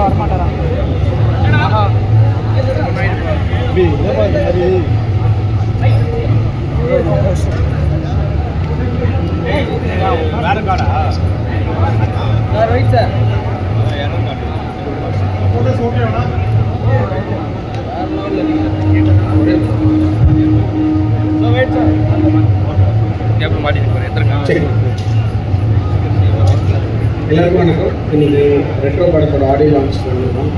வரமாட்டாரா வேற காடா right sir photos okay வேணா வெயிட் சார் கேபிள் மாட்டிட்டு போகிறேன் எத்தனை எல்லாருக்கும் வணக்கம். இன்னைக்கு ரெட்ரோ படத்தோட ஆடியோ லான்ச் பண்ணிருக்கோம்.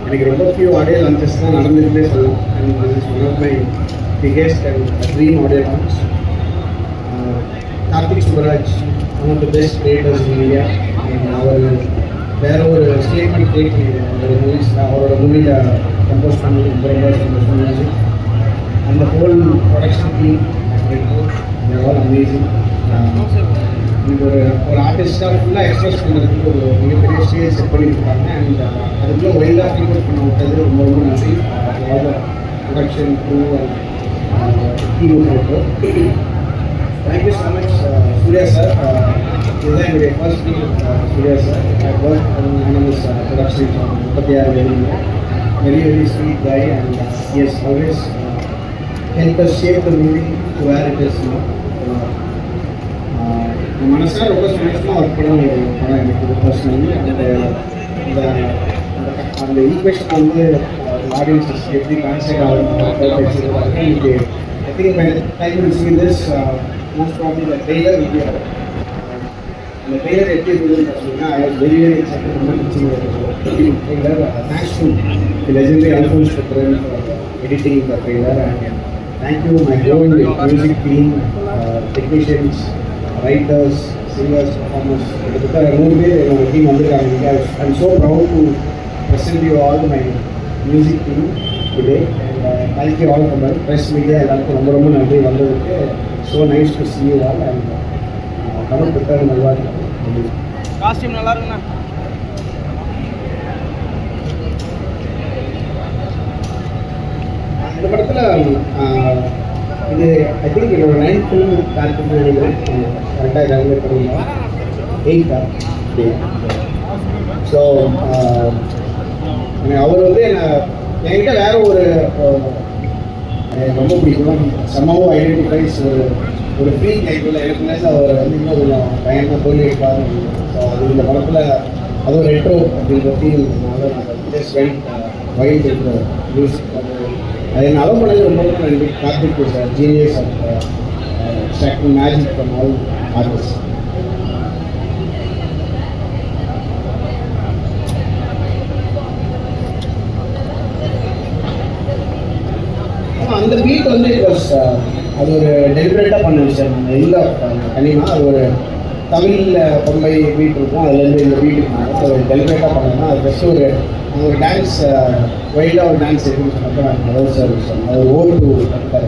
எனக்கு ரொம்ப ஃபியூ ஆடியோ லான்ச்சஸ் தான் நடந்துகிட்டே சொல்லலாம். And this is one of my biggest and dream audio launch. Karthik Subbaraj one of the best creators in India. அவர் வேற ஒரு ஸ்டேட்மெண்ட் கிரியேட் பண்ணியிருக்காங்க. ஒரு மூவிஸ் அவரோட மூவியில் கம்போஸ் பண்ணி ரொம்ப சந்தோஷம். அந்த whole production team all amazing. இது ஒரு ஆர்டிஸ்டாக ஃபுல்லாக எக்ஸ்பிரஸ் பண்ணுறதுக்கு ஒரு மிகப்பெரிய ஸ்டேஜ் செட் பண்ணியிருக்காங்க. அண்ட் அதுக்குள்ளே ஒயிலாக ஃபீல் பண்ண விட்டது ரொம்ப ரொம்ப நன்றி. ப்ரொடக்ஷன் க்ரூ அண்ட் டீம் இருக்கு. Thank you so much Suriya sir. இதுதான் என்னுடைய first film. Suriya sir work animals production 36 வெளியில் very very sweet guy and as always help us shape the movie to where it is now. மனசாக ரொம்ப சந்தோஷமாக work பண்ண ஒரு படம் எனக்கு பர்சனலி. அந்த ஈக்குவேஷன் வந்து ஆடியன்ஸஸ் எப்படி கான்செப்ட் ஆகும். இன்னைக்கு I think by time to see this most probably the trailer video. அந்த ட்ரெய்லர் எப்படி இருந்ததுன்னு பார்த்தீங்கன்னா I was very very excited. ரொம்ப பிடிச்சிருந்தது trailer. Thanks to the legendary Alphonse Puthren for editing the trailer. And thank you my whole music team, technicians, writers, singers, performers. கிட்டத்தட்ட 100 பேர் என்னோட team வந்திருக்காங்க. I am so proud to present you all my music team today. And thank you all for press media. எல்லாருக்கும் ரொம்ப ரொம்ப நன்றி வந்ததுக்கு. So nice to C you all. And படம் புத்தக நல்வாழ்த்துக்கள். காஸ்டியூம் நல்லா இருக்குண்ணா. இந்த படத்தில் இது ஐ திங்க் என்னோட 9th ஃபிலிம் கார்த்திக் நினைக்கிறேன். கரெக்டாக கால்குலேட் பண்ணிங்களா? 8 ஸோ அவர் வந்து என்கிட்ட வேற ஒரு ரொம்ப பிடிக்கும். சம்மாவும் ஐடென்டிஃபைஸ் ஒரு ஃப்ரீ டைப்பில் எனக்கு அவர் வந்து இன்னும் கொஞ்சம் பயங்கரமாக தோல்வி வைப்பார். ஸோ அது இந்த படத்தில் அது ஒரு ரெட்ரோ அப்படின்ற ஃபீல் இருக்கிறதுனால நான் ஜஸ்ட் வெயிட் வைல்ட் இருக்கிற மியூசிக் அதை நான் அலோவ் பண்ணது ரொம்ப ரொம்ப நன்றி. Karthik sir genius of extracting magic from all artist. அந்த பீட் வந்து அது ஒரு டெலிபரேட்டாக பண்ண விஷயம். அந்த இந்த கனிமா அது ஒரு தமிழில் பொம்பை பீட் இருக்கும். அதுலேருந்து இந்த பீட் இருக்கும். ஸோ டெலிபரேட்டாக பண்ணோம்னா அது ஜஸ்ட் ஒரு டான்ஸ் வைல்டாக ஒரு டான்ஸ் இருக்குன்னு சொன்னப்போ நான் அதாவது சார் விஷயம் அது ஓட்டு கரெக்டாக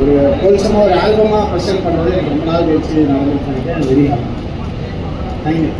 ஒரு ஹோல்சமாக ஒரு ஆல்பமாக ப்ரெசென்ட் பண்ணுறது எனக்கு ரொம்ப நாள் கழிச்சு நான் வந்து பண்ணிட்டேன். Very happy. தேங்க்யூ.